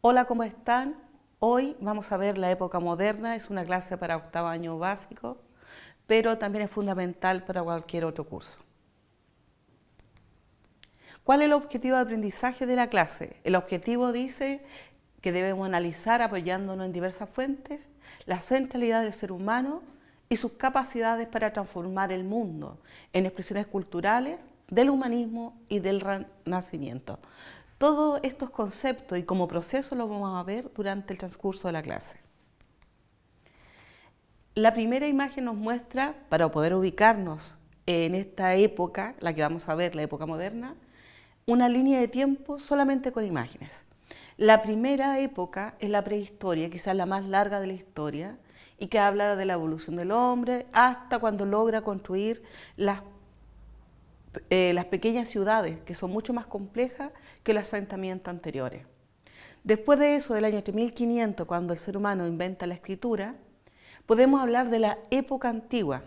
Hola, ¿cómo están? Hoy vamos a ver la época moderna, es una clase para octavo año básico, pero también es fundamental para cualquier otro curso. ¿Cuál es el objetivo de aprendizaje de la clase? El objetivo dice que debemos analizar, apoyándonos en diversas fuentes, la centralidad del ser humano y sus capacidades para transformar el mundo en expresiones culturales del humanismo y del renacimiento. Todos estos conceptos y como proceso los vamos a ver durante el transcurso de la clase. La primera imagen nos muestra, para poder ubicarnos en esta época, la que vamos a ver, la época moderna, una línea de tiempo solamente con imágenes. La primera época es la prehistoria, quizás la más larga de la historia, y que habla de la evolución del hombre hasta cuando logra construir las pequeñas ciudades, que son mucho más complejas que los asentamientos anteriores. Después de eso, del año 3500, cuando el ser humano inventa la escritura, podemos hablar de la época antigua.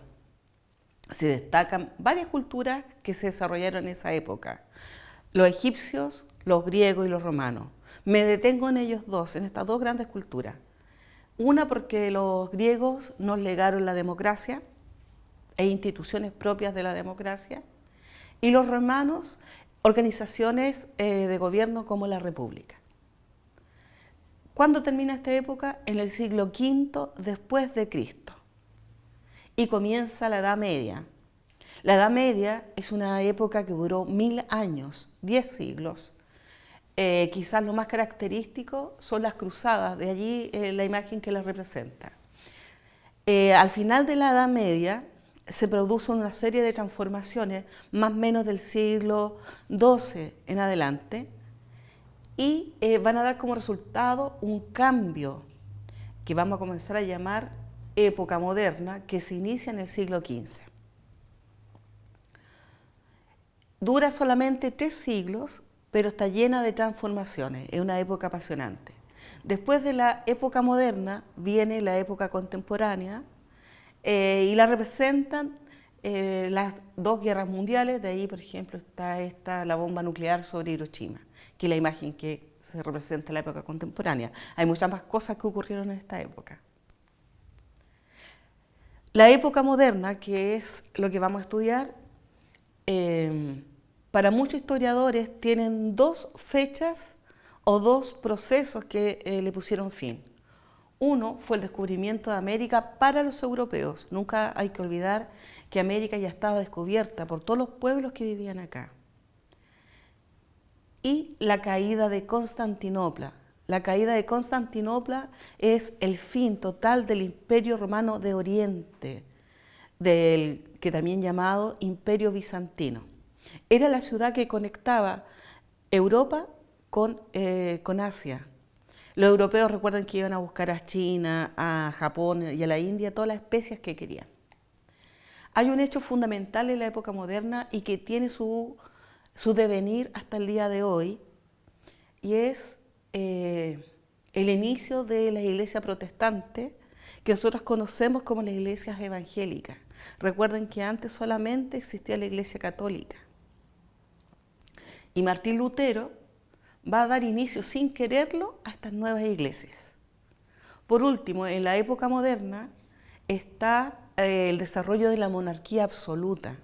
Se destacan varias culturas que se desarrollaron en esa época: los egipcios, los griegos y los romanos. Me detengo en ellos dos, en estas dos grandes culturas. Una porque los griegos nos legaron la democracia e instituciones propias de la democracia, y los romanos, organizaciones de gobierno como la República. ¿Cuándo termina esta época? En el siglo V después de Cristo. Y comienza la Edad Media. La Edad Media es una época que duró 1000 años, 10 siglos. Quizás lo más característico son las cruzadas, de allí la imagen que las representa. Al final de la Edad Media se produce una serie de transformaciones, más o menos del siglo XII en adelante, y van a dar como resultado un cambio que vamos a comenzar a llamar época moderna, que se inicia en el siglo XV. Dura solamente 3 siglos, pero está llena de transformaciones, es una época apasionante. Después de la época moderna viene la época contemporánea, y la representan las dos guerras mundiales. De ahí, por ejemplo, está la bomba nuclear sobre Hiroshima, que es la imagen que se representa en la época contemporánea. Hay muchas más cosas que ocurrieron en esta época. La época moderna, que es lo que vamos a estudiar, para muchos historiadores tienen dos fechas o dos procesos que le pusieron fin. Uno fue el descubrimiento de América para los europeos. Nunca hay que olvidar que América ya estaba descubierta por todos los pueblos que vivían acá. Y la caída de Constantinopla. La caída de Constantinopla es el fin total del Imperio Romano de Oriente, que también llamado Imperio Bizantino. Era la ciudad que conectaba Europa con Asia. Los europeos, recuerden que iban a buscar a China, a Japón y a la India todas las especias que querían. Hay un hecho fundamental en la época moderna y que tiene su devenir hasta el día de hoy, y es el inicio de la iglesia protestante, que nosotros conocemos como las iglesias evangélicas. Recuerden que antes solamente existía la iglesia católica. Y Martín Lutero va a dar inicio sin quererlo a estas nuevas iglesias. Por último, en la época moderna está el desarrollo de la monarquía absoluta,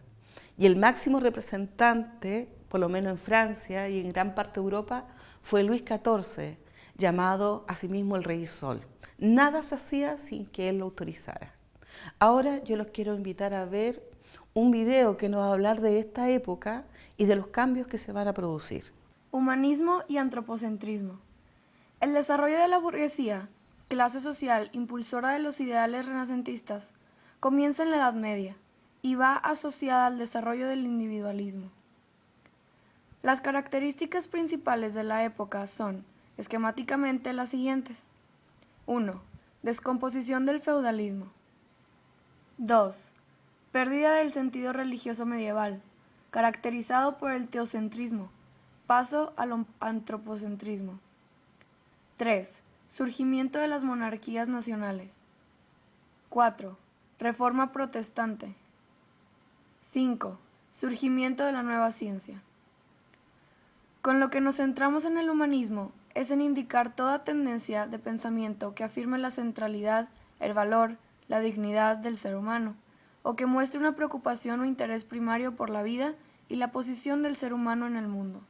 y el máximo representante, por lo menos en Francia y en gran parte de Europa, fue Luis XIV, llamado asimismo el Rey Sol. Nada se hacía sin que él lo autorizara. Ahora yo los quiero invitar a ver un video que nos va a hablar de esta época y de los cambios que se van a producir. Humanismo y antropocentrismo. El desarrollo de la burguesía, clase social impulsora de los ideales renacentistas, comienza en la Edad Media y va asociada al desarrollo del individualismo. Las características principales de la época son, esquemáticamente, las siguientes. 1. Descomposición del feudalismo. 2. Pérdida del sentido religioso medieval, caracterizado por el teocentrismo. Paso al antropocentrismo. 3. Surgimiento de las monarquías nacionales. 4. Reforma protestante. 5. Surgimiento de la nueva ciencia. Con lo que nos centramos en el humanismo, es en indicar toda tendencia de pensamiento que afirme la centralidad, el valor, la dignidad del ser humano, o que muestre una preocupación o interés primario por la vida y la posición del ser humano en el mundo.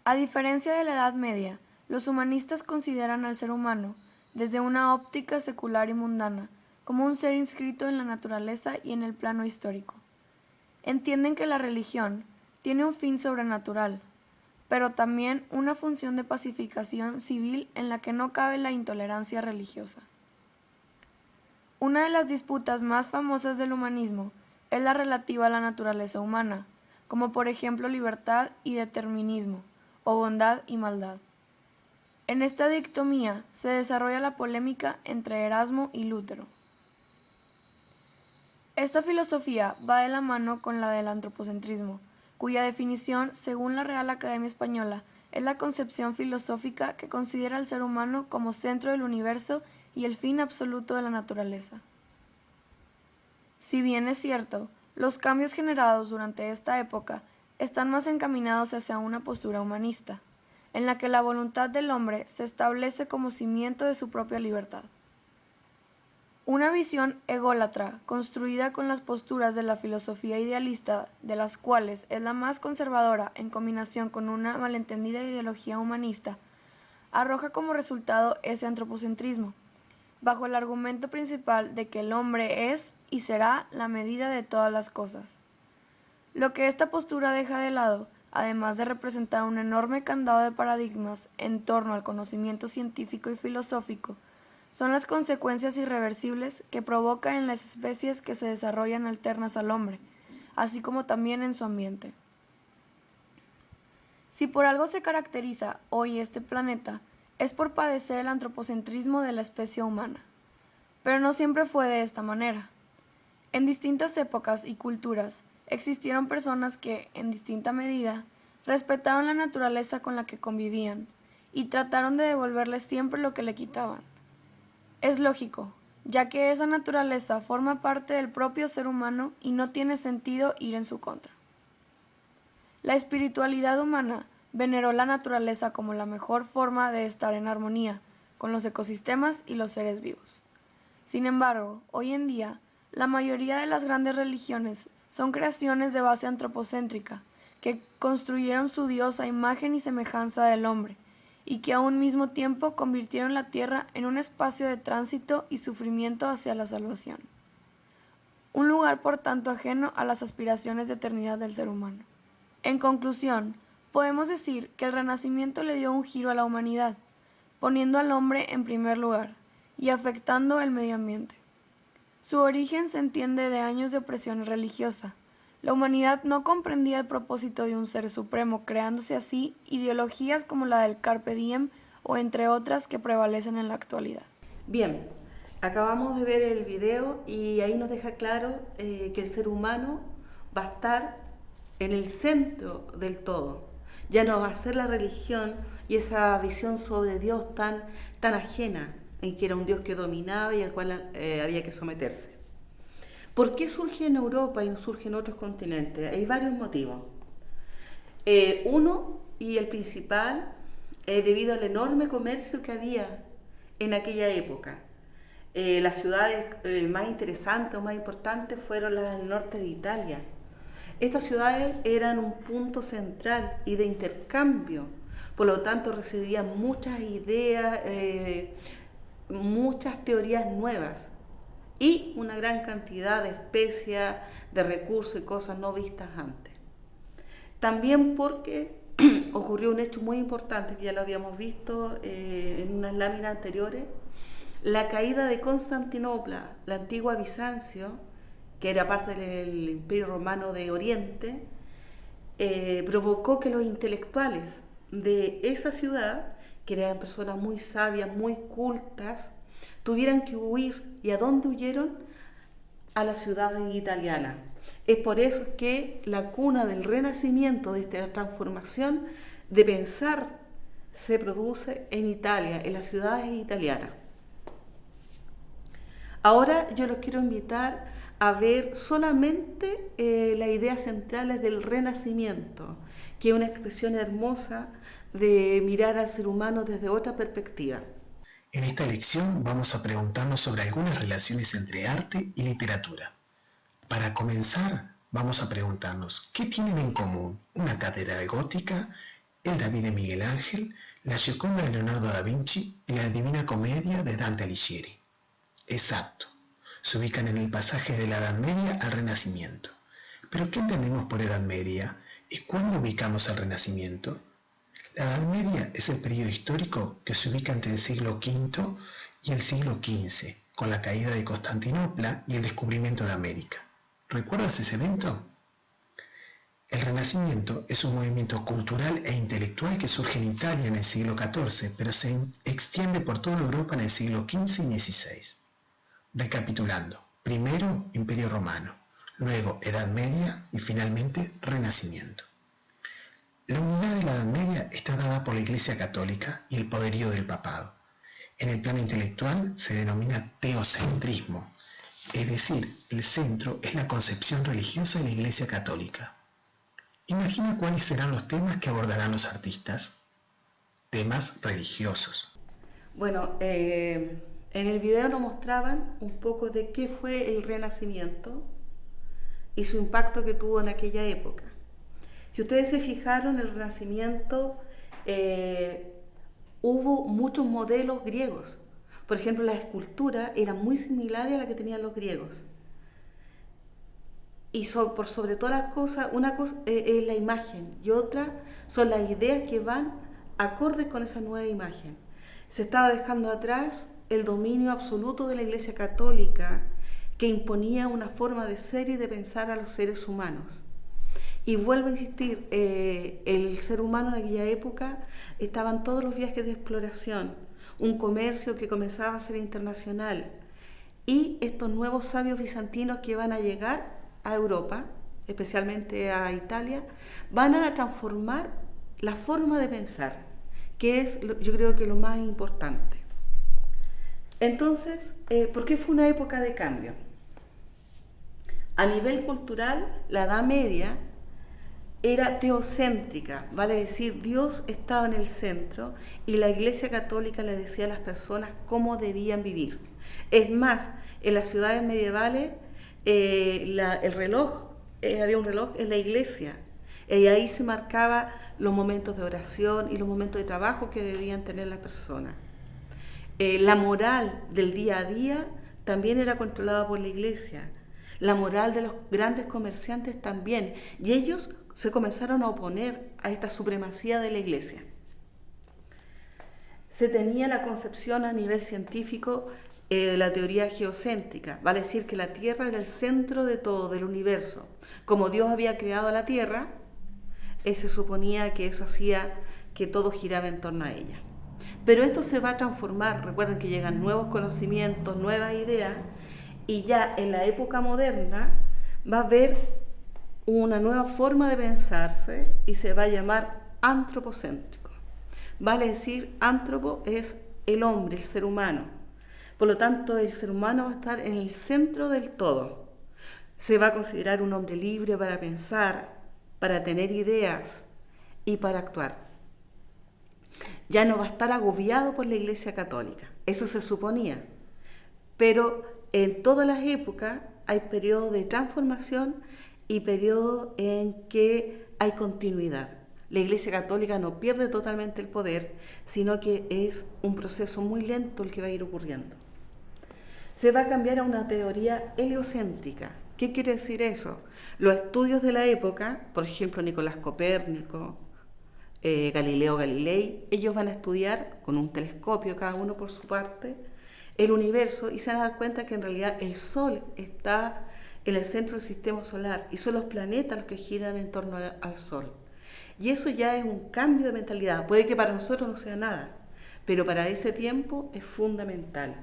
A diferencia de la Edad Media, los humanistas consideran al ser humano, desde una óptica secular y mundana, como un ser inscrito en la naturaleza y en el plano histórico. Entienden que la religión tiene un fin sobrenatural, pero también una función de pacificación civil en la que no cabe la intolerancia religiosa. Una de las disputas más famosas del humanismo es la relativa a la naturaleza humana, como por ejemplo libertad y determinismo, o bondad y maldad. En esta dicotomía se desarrolla la polémica entre Erasmo y Lutero. Esta filosofía va de la mano con la del antropocentrismo, cuya definición, según la Real Academia Española, es la concepción filosófica que considera al ser humano como centro del universo y el fin absoluto de la naturaleza. Si bien es cierto, los cambios generados durante esta época están más encaminados hacia una postura humanista, en la que la voluntad del hombre se establece como cimiento de su propia libertad. Una visión ególatra, construida con las posturas de la filosofía idealista, de las cuales es la más conservadora en combinación con una malentendida ideología humanista, arroja como resultado ese antropocentrismo, bajo el argumento principal de que el hombre es y será la medida de todas las cosas. Lo que esta postura deja de lado, además de representar un enorme candado de paradigmas en torno al conocimiento científico y filosófico, son las consecuencias irreversibles que provoca en las especies que se desarrollan alternas al hombre, así como también en su ambiente. Si por algo se caracteriza hoy este planeta, es por padecer el antropocentrismo de la especie humana. Pero no siempre fue de esta manera. En distintas épocas y culturas existieron personas que, en distinta medida, respetaron la naturaleza con la que convivían y trataron de devolverle siempre lo que le quitaban. Es lógico, ya que esa naturaleza forma parte del propio ser humano y no tiene sentido ir en su contra. La espiritualidad humana veneró la naturaleza como la mejor forma de estar en armonía con los ecosistemas y los seres vivos. Sin embargo, hoy en día, la mayoría de las grandes religiones son creaciones de base antropocéntrica, que construyeron su Dios a imagen y semejanza del hombre, y que a un mismo tiempo convirtieron la tierra en un espacio de tránsito y sufrimiento hacia la salvación. Un lugar, por tanto, ajeno a las aspiraciones de eternidad del ser humano. En conclusión, podemos decir que el Renacimiento le dio un giro a la humanidad, poniendo al hombre en primer lugar y afectando el medio ambiente. Su origen se entiende de años de opresión religiosa. La humanidad no comprendía el propósito de un ser supremo, creándose así ideologías como la del Carpe Diem o entre otras que prevalecen en la actualidad. Bien, acabamos de ver el video y ahí nos deja claro que el ser humano va a estar en el centro del todo. Ya no va a ser la religión y esa visión sobre Dios tan ajena, en que era un Dios que dominaba y al cual había que someterse. ¿Por qué surge en Europa y no surge en otros continentes? Hay varios motivos. Uno, y el principal, debido al enorme comercio que había en aquella época. Las ciudades más interesantes o más importantes fueron las del norte de Italia. Estas ciudades eran un punto central y de intercambio, por lo tanto recibían muchas ideas, muchas teorías nuevas y una gran cantidad de especias, de recursos y cosas no vistas antes. También porque ocurrió un hecho muy importante que ya lo habíamos visto en unas láminas anteriores, la caída de Constantinopla, la antigua Bizancio, que era parte del Imperio Romano de Oriente, provocó que los intelectuales de esa ciudad, que eran personas muy sabias, muy cultas, tuvieran que huir. ¿Y a dónde huyeron? A las ciudades italianas. Es por eso que la cuna del renacimiento, de esta transformación de pensar, se produce en Italia, en las ciudades italianas. Ahora yo los quiero invitar a ver solamente las ideas centrales del Renacimiento, que es una expresión hermosa de mirar al ser humano desde otra perspectiva. En esta lección vamos a preguntarnos sobre algunas relaciones entre arte y literatura. Para comenzar, vamos a preguntarnos ¿qué tienen en común una catedral gótica, el David de Miguel Ángel, la Gioconda de Leonardo da Vinci y la Divina Comedia de Dante Alighieri? Exacto, se ubican en el pasaje de la Edad Media al Renacimiento. ¿Pero qué entendemos por Edad Media y cuándo ubicamos el Renacimiento? La Edad Media es el periodo histórico que se ubica entre el siglo V y el siglo XV, con la caída de Constantinopla y el descubrimiento de América. ¿Recuerdas ese evento? El Renacimiento es un movimiento cultural e intelectual que surge en Italia en el siglo XIV, pero se extiende por toda Europa en el siglo XV y XVI. Recapitulando, primero Imperio Romano, luego Edad Media y finalmente Renacimiento. La unidad de la Edad Media está dada por la Iglesia Católica y el poderío del papado. En el plano intelectual se denomina teocentrismo, es decir, el centro es la concepción religiosa de la Iglesia Católica. Imagina cuáles serán los temas que abordarán los artistas. Temas religiosos. Bueno, en el video nos mostraban un poco de qué fue el Renacimiento y su impacto que tuvo en aquella época. Si ustedes se fijaron, el Renacimiento hubo muchos modelos griegos. Por ejemplo, la escultura era muy similar a la que tenían los griegos. Y por sobre todas las cosas, una cosa es la imagen y otra son las ideas que van acordes con esa nueva imagen. Se estaba dejando atrás el dominio absoluto de la Iglesia Católica, que imponía una forma de ser y de pensar a los seres humanos. Y vuelvo a insistir, el ser humano en aquella época estaban todos los viajes de exploración, un comercio que comenzaba a ser internacional, y estos nuevos sabios bizantinos que van a llegar a Europa, especialmente a Italia, van a transformar la forma de pensar, que es, yo creo que lo más importante. Entonces, ¿por qué fue una época de cambio? A nivel cultural, la Edad Media era teocéntrica, vale decir, Dios estaba en el centro y la Iglesia Católica le decía a las personas cómo debían vivir. Es más, en las ciudades medievales, el reloj, había un reloj en la iglesia, y ahí se marcaba los momentos de oración y los momentos de trabajo que debían tener las personas. La moral del día a día también era controlada por la iglesia, la moral de los grandes comerciantes también, y ellos se comenzaron a oponer a esta supremacía de la iglesia. Se tenía la concepción a nivel científico de la teoría geocéntrica, vale decir que la Tierra era el centro de todo, del universo. Como Dios había creado la Tierra, se suponía que eso hacía que todo giraba en torno a ella. Pero esto se va a transformar, recuerden que llegan nuevos conocimientos, nuevas ideas, y ya en la época moderna va a haber una nueva forma de pensarse y se va a llamar antropocéntrico. Vale decir, antropo es el hombre, el ser humano. Por lo tanto, el ser humano va a estar en el centro del todo. Se va a considerar un hombre libre para pensar, para tener ideas y para actuar. Ya no va a estar agobiado por la Iglesia Católica. Eso se suponía. Pero en todas las épocas hay periodos de transformación y periodos en que hay continuidad. La Iglesia Católica no pierde totalmente el poder, sino que es un proceso muy lento el que va a ir ocurriendo. Se va a cambiar a una teoría heliocéntrica. ¿Qué quiere decir eso? Los estudios de la época, por ejemplo Nicolás Copérnico, Galileo Galilei, ellos van a estudiar con un telescopio, cada uno por su parte, el universo y se van a dar cuenta que en realidad el Sol está en el centro del sistema solar y son los planetas los que giran en torno al Sol. Y eso ya es un cambio de mentalidad. Puede que para nosotros no sea nada, pero para ese tiempo es fundamental.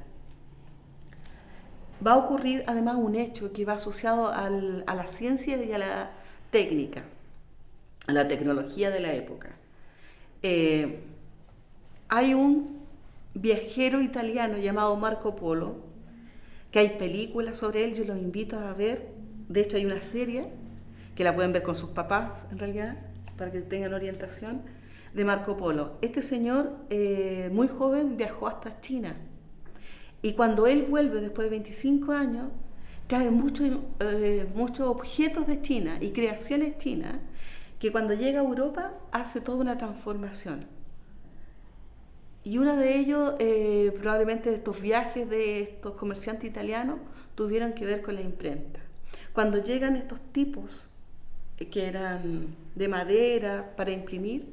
Va a ocurrir además un hecho que va asociado a la ciencia y a la técnica, a la tecnología de la época. Hay un viajero italiano llamado Marco Polo que hay películas sobre él, yo los invito a ver. De hecho hay una serie que la pueden ver con sus papás en realidad, para que tengan orientación, de Marco Polo. Este señor muy joven viajó hasta China y cuando él vuelve después de 25 años trae muchos objetos de China y creaciones chinas que cuando llega a Europa hace toda una transformación. Y uno de ellos, probablemente estos viajes de estos comerciantes italianos, tuvieron que ver con la imprenta. Cuando llegan estos tipos que eran de madera para imprimir,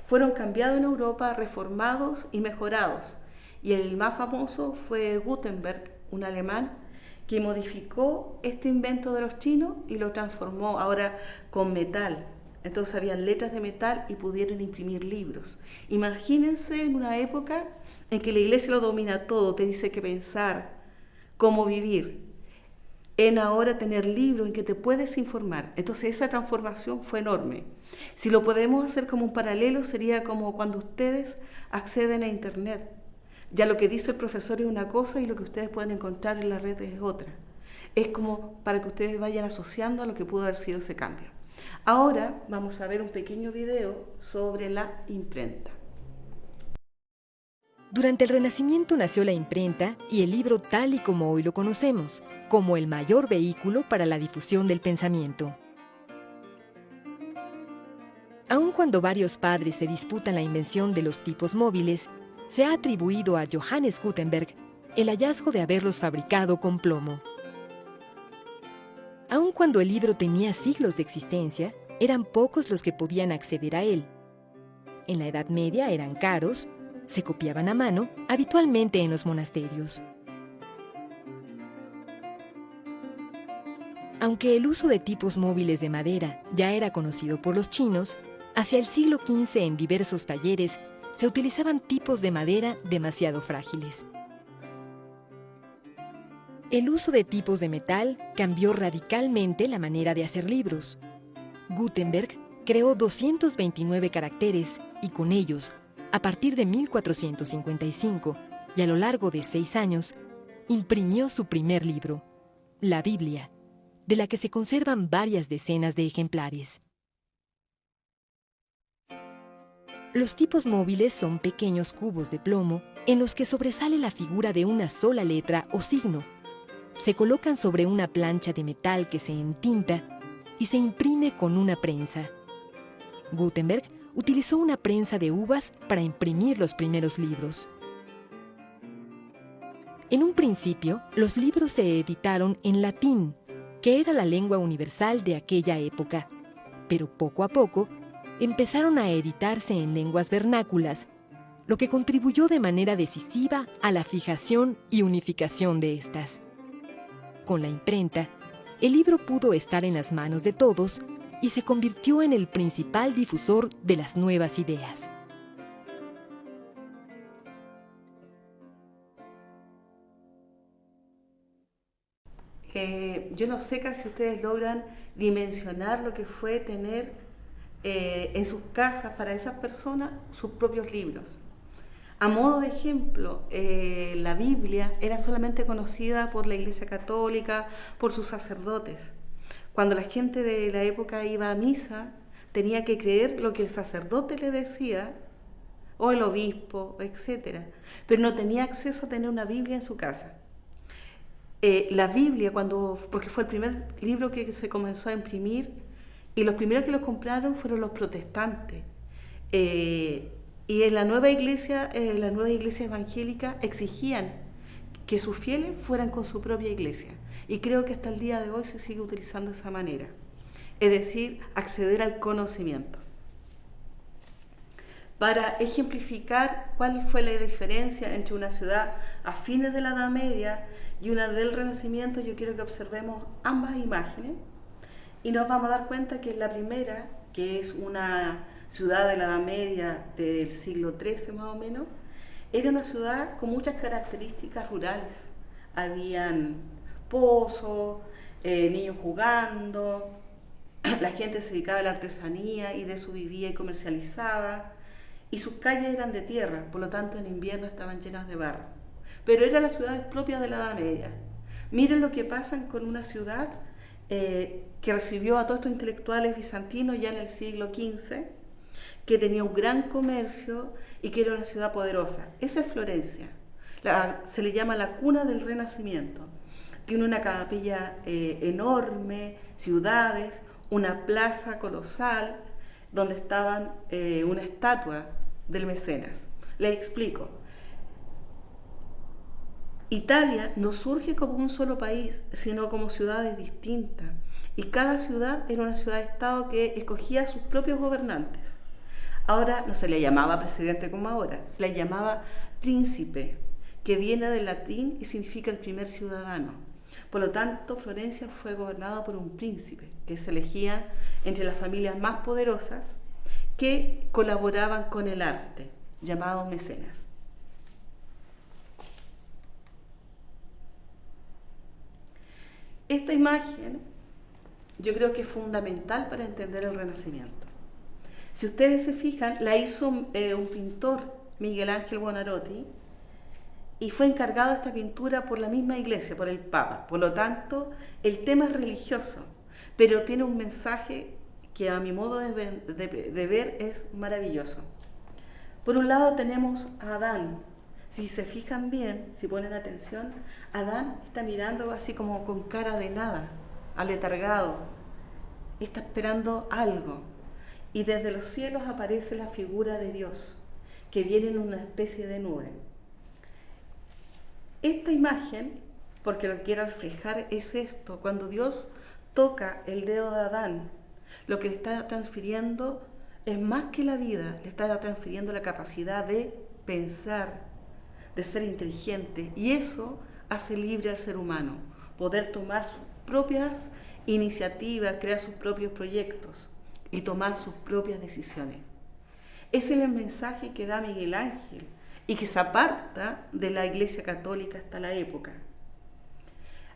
fueron cambiados en Europa, reformados y mejorados. Y el más famoso fue Gutenberg, un alemán, que modificó este invento de los chinos y lo transformó ahora con metal. Entonces habían letras de metal y pudieron imprimir libros. Imagínense en una época en que la iglesia lo domina todo, te dice qué pensar, cómo vivir. En ahora tener libros en que te puedes informar. Entonces esa transformación fue enorme. Si lo podemos hacer como un paralelo, sería como cuando ustedes acceden a internet. Ya lo que dice el profesor es una cosa y lo que ustedes pueden encontrar en las redes es otra. Es como para que ustedes vayan asociando a lo que pudo haber sido ese cambio. Ahora vamos a ver un pequeño video sobre la imprenta. Durante el Renacimiento nació la imprenta y el libro tal y como hoy lo conocemos, como el mayor vehículo para la difusión del pensamiento. Aun cuando varios padres se disputan la invención de los tipos móviles, se ha atribuido a Johannes Gutenberg el hallazgo de haberlos fabricado con plomo. Aun cuando el libro tenía siglos de existencia, eran pocos los que podían acceder a él. En la Edad Media eran caros, se copiaban a mano, habitualmente en los monasterios. Aunque el uso de tipos móviles de madera ya era conocido por los chinos, hacia el siglo XV en diversos talleres se utilizaban tipos de madera demasiado frágiles. El uso de tipos de metal cambió radicalmente la manera de hacer libros. Gutenberg creó 229 caracteres y con ellos, a partir de 1455 y a lo largo de 6 años, imprimió su primer libro, la Biblia, de la que se conservan varias decenas de ejemplares. Los tipos móviles son pequeños cubos de plomo en los que sobresale la figura de una sola letra o signo. Se colocan sobre una plancha de metal que se entinta y se imprime con una prensa. Gutenberg utilizó una prensa de uvas para imprimir los primeros libros. En un principio, los libros se editaron en latín, que era la lengua universal de aquella época, pero poco a poco empezaron a editarse en lenguas vernáculas, lo que contribuyó de manera decisiva a la fijación y unificación de estas. Con la imprenta, el libro pudo estar en las manos de todos y se convirtió en el principal difusor de las nuevas ideas. Yo no sé si ustedes logran dimensionar lo que fue tener en sus casas para esas personas sus propios libros. A modo de ejemplo, la Biblia era solamente conocida por la Iglesia Católica, por sus sacerdotes. Cuando la gente de la época iba a misa, tenía que creer lo que el sacerdote le decía, o el obispo, etc. Pero no tenía acceso a tener una Biblia en su casa. La Biblia, porque fue el primer libro que se comenzó a imprimir, y los primeros que lo compraron fueron los protestantes. Y en la nueva iglesia evangélica exigían que sus fieles fueran con su propia iglesia. Y creo que hasta el día de hoy se sigue utilizando esa manera. Es decir, acceder al conocimiento. Para ejemplificar cuál fue la diferencia entre una ciudad a fines de la Edad Media y una del Renacimiento, yo quiero que observemos ambas imágenes y nos vamos a dar cuenta que la primera, que es una ciudad de la Edad Media del siglo XIII más o menos, era una ciudad con muchas características rurales. Habían pozos, niños jugando, la gente se dedicaba a la artesanía y de eso vivía y comercializaba, y sus calles eran de tierra, por lo tanto en invierno estaban llenas de barro. Pero eran las ciudades propias de la Edad Media. Miren lo que pasa con una ciudad que recibió a todos estos intelectuales bizantinos ya en el siglo XV, que tenía un gran comercio y que era una ciudad poderosa. Esa es Florencia. Se le llama la cuna del Renacimiento. Tiene una capilla enorme, ciudades, una plaza colosal donde estaban una estatua del mecenas. Les explico. Italia no surge como un solo país, sino como ciudades distintas. Y cada ciudad era una ciudad-estado que escogía a sus propios gobernantes. Ahora no se le llamaba presidente como ahora, se le llamaba príncipe, que viene del latín y significa el primer ciudadano. Por lo tanto, Florencia fue gobernada por un príncipe, que se elegía entre las familias más poderosas que colaboraban con el arte, llamados mecenas. Esta imagen yo creo que es fundamental para entender el Renacimiento. Si ustedes se fijan, la hizo un pintor, Miguel Ángel Buonarroti, y fue encargado de esta pintura por la misma iglesia, por el Papa. Por lo tanto, el tema es religioso, pero tiene un mensaje que a mi modo de ver es maravilloso. Por un lado tenemos a Adán. Si se fijan bien, si ponen atención, Adán está mirando así como con cara de nada, aletargado. Está esperando algo. Y desde los cielos aparece la figura de Dios, que viene en una especie de nube. Esta imagen, porque lo que quiere reflejar es esto: cuando Dios toca el dedo de Adán, lo que le está transfiriendo es más que la vida, le está transfiriendo la capacidad de pensar, de ser inteligente, y eso hace libre al ser humano, poder tomar sus propias iniciativas, crear sus propios proyectos y tomar sus propias decisiones. Ese es el mensaje que da Miguel Ángel y que se aparta de la Iglesia Católica hasta la época.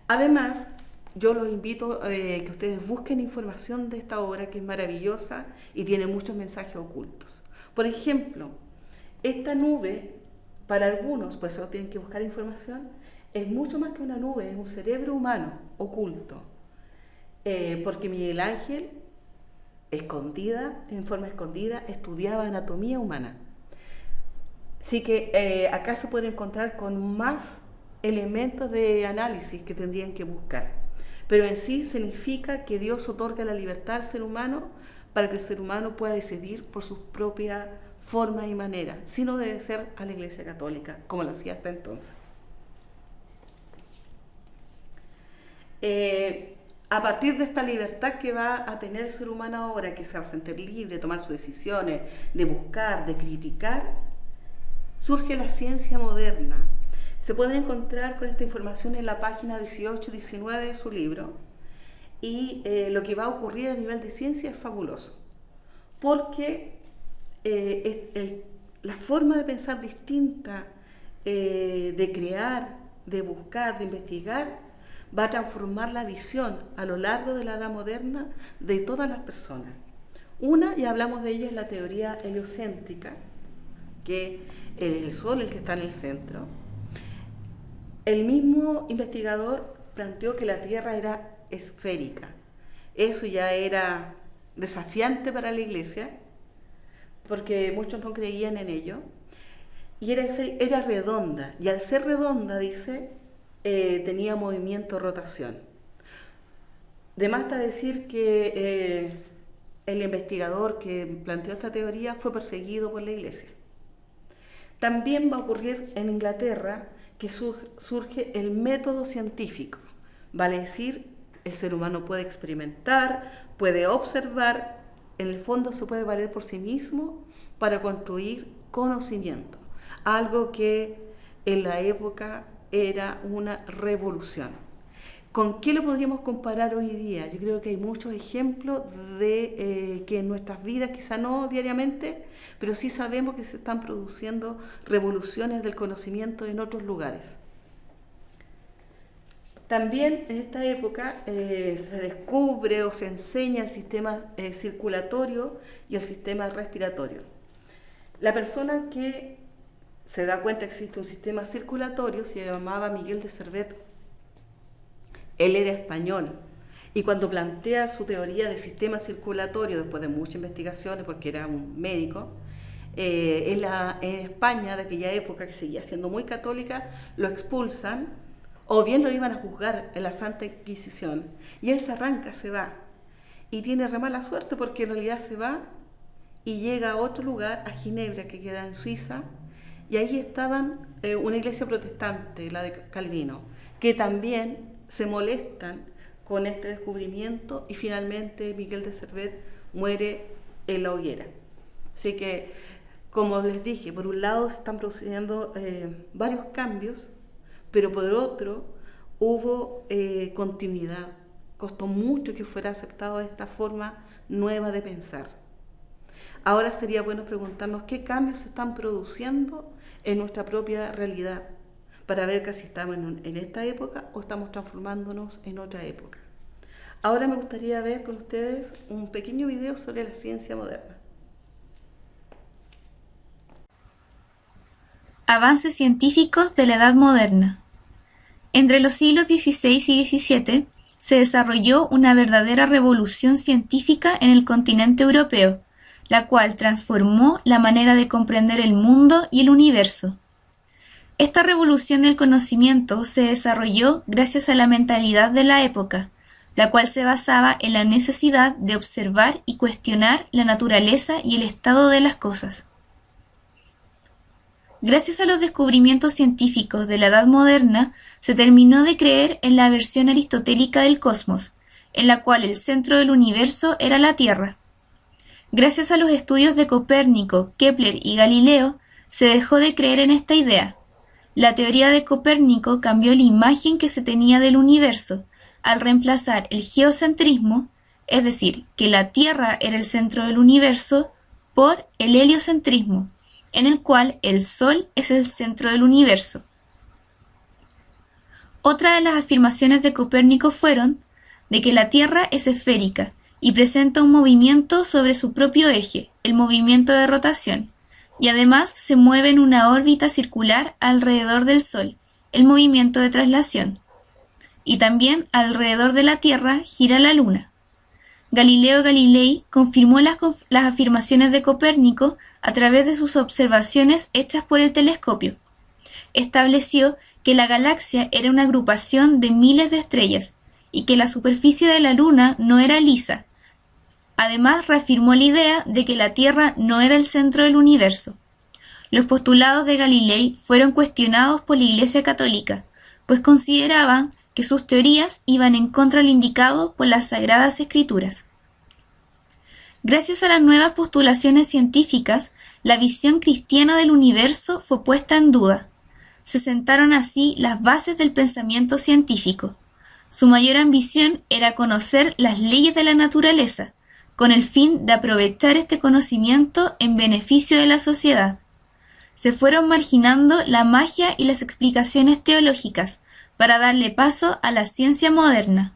Además, yo los invito a que ustedes busquen información de esta obra, que es maravillosa y tiene muchos mensajes ocultos. Por ejemplo, esta nube, para algunos, pues solo tienen que buscar información, es mucho más que una nube, es un cerebro humano oculto. Porque Miguel Ángel, en forma escondida, estudiaba anatomía humana. Así que acá se puede encontrar con más elementos de análisis que tendrían que buscar. Pero en sí significa que Dios otorga la libertad al ser humano para que el ser humano pueda decidir por sus propias formas y maneras, sin obedecer a la Iglesia Católica, como lo hacía hasta entonces. A partir de esta libertad que va a tener el ser humano ahora, que se va a sentir libre de tomar sus decisiones, de buscar, de criticar, surge la ciencia moderna. Se pueden encontrar con esta información en la página 18-19 de su libro, y lo que va a ocurrir a nivel de ciencia es fabuloso, porque la forma de pensar distinta, de crear, de buscar, de investigar, va a transformar la visión a lo largo de la edad moderna de todas las personas. Una, ya hablamos de ella, es la teoría heliocéntrica, que es el Sol el que está en el centro. El mismo investigador planteó que la Tierra era esférica. Eso ya era desafiante para la Iglesia, porque muchos no creían en ello. Y era redonda, y al ser redonda, dice, tenía movimiento, rotación. De más está decir que el investigador que planteó esta teoría fue perseguido por la Iglesia. También va a ocurrir en Inglaterra que surge el método científico. Vale decir, el ser humano puede experimentar, puede observar, en el fondo se puede valer por sí mismo para construir conocimiento. Algo que en la época era una revolución. ¿Con qué lo podríamos comparar hoy día? Yo creo que hay muchos ejemplos de que en nuestras vidas, quizá no diariamente, pero sí sabemos que se están produciendo revoluciones del conocimiento en otros lugares. También en esta época se descubre o se enseña el sistema circulatorio y el sistema respiratorio. La persona que se da cuenta que existe un sistema circulatorio se llamaba Miguel de Servet. Él era español. Y cuando plantea su teoría de sistema circulatorio, después de muchas investigaciones, porque era un médico, en España de aquella época, que seguía siendo muy católica, lo expulsan, o bien lo iban a juzgar en la Santa Inquisición. Y él se arranca, se va. Y tiene re mala suerte porque en realidad se va y llega a otro lugar, a Ginebra, que queda en Suiza, y ahí estaban una iglesia protestante, la de Calvino, que también se molestan con este descubrimiento y finalmente Miguel de Servet muere en la hoguera. Así que, como les dije, por un lado se están produciendo varios cambios, pero por otro hubo continuidad. Costó mucho que fuera aceptado esta forma nueva de pensar. Ahora sería bueno preguntarnos qué cambios se están produciendo en nuestra propia realidad, para ver que si estamos en esta época o estamos transformándonos en otra época. Ahora me gustaría ver con ustedes un pequeño video sobre la ciencia moderna. Avances científicos de la Edad Moderna. Entre los siglos XVI y XVII se desarrolló una verdadera revolución científica en el continente europeo, la cual transformó la manera de comprender el mundo y el universo. Esta revolución del conocimiento se desarrolló gracias a la mentalidad de la época, la cual se basaba en la necesidad de observar y cuestionar la naturaleza y el estado de las cosas. Gracias a los descubrimientos científicos de la Edad Moderna, se terminó de creer en la versión aristotélica del cosmos, en la cual el centro del universo era la Tierra. Gracias a los estudios de Copérnico, Kepler y Galileo, se dejó de creer en esta idea. La teoría de Copérnico cambió la imagen que se tenía del universo, al reemplazar el geocentrismo, es decir, que la Tierra era el centro del universo, por el heliocentrismo, en el cual el Sol es el centro del universo. Otra de las afirmaciones de Copérnico fueron de que la Tierra es esférica y presenta un movimiento sobre su propio eje, el movimiento de rotación, y además se mueve en una órbita circular alrededor del Sol, el movimiento de traslación, y también alrededor de la Tierra gira la Luna. Galileo Galilei confirmó las afirmaciones de Copérnico a través de sus observaciones hechas por el telescopio. Estableció que la galaxia era una agrupación de miles de estrellas y que la superficie de la Luna no era lisa. Además, reafirmó la idea de que la Tierra no era el centro del universo. Los postulados de Galilei fueron cuestionados por la Iglesia Católica, pues consideraban que sus teorías iban en contra de lo indicado por las Sagradas Escrituras. Gracias a las nuevas postulaciones científicas, la visión cristiana del universo fue puesta en duda. Se sentaron así las bases del pensamiento científico. Su mayor ambición era conocer las leyes de la naturaleza, con el fin de aprovechar este conocimiento en beneficio de la sociedad. Se fueron marginando la magia y las explicaciones teológicas para darle paso a la ciencia moderna.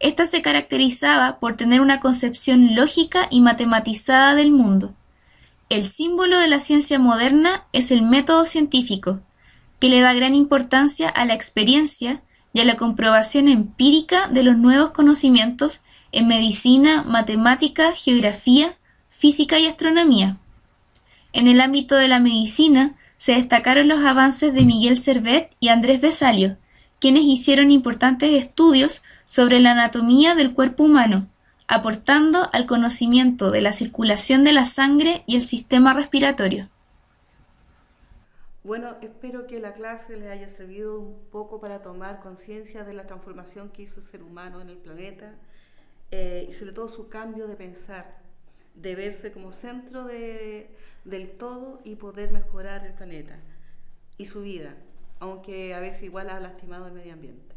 Esta se caracterizaba por tener una concepción lógica y matematizada del mundo. El símbolo de la ciencia moderna es el método científico, que le da gran importancia a la experiencia y a la comprobación empírica de los nuevos conocimientos en medicina, matemática, geografía, física y astronomía. En el ámbito de la medicina se destacaron los avances de Miguel Servet y Andrés Vesalio, quienes hicieron importantes estudios sobre la anatomía del cuerpo humano, aportando al conocimiento de la circulación de la sangre y el sistema respiratorio. Bueno, espero que la clase les haya servido un poco para tomar conciencia de la transformación que hizo el ser humano en el planeta y sobre todo su cambio de pensar, de verse como centro del todo y poder mejorar el planeta y su vida, aunque a veces igual ha lastimado el medio ambiente.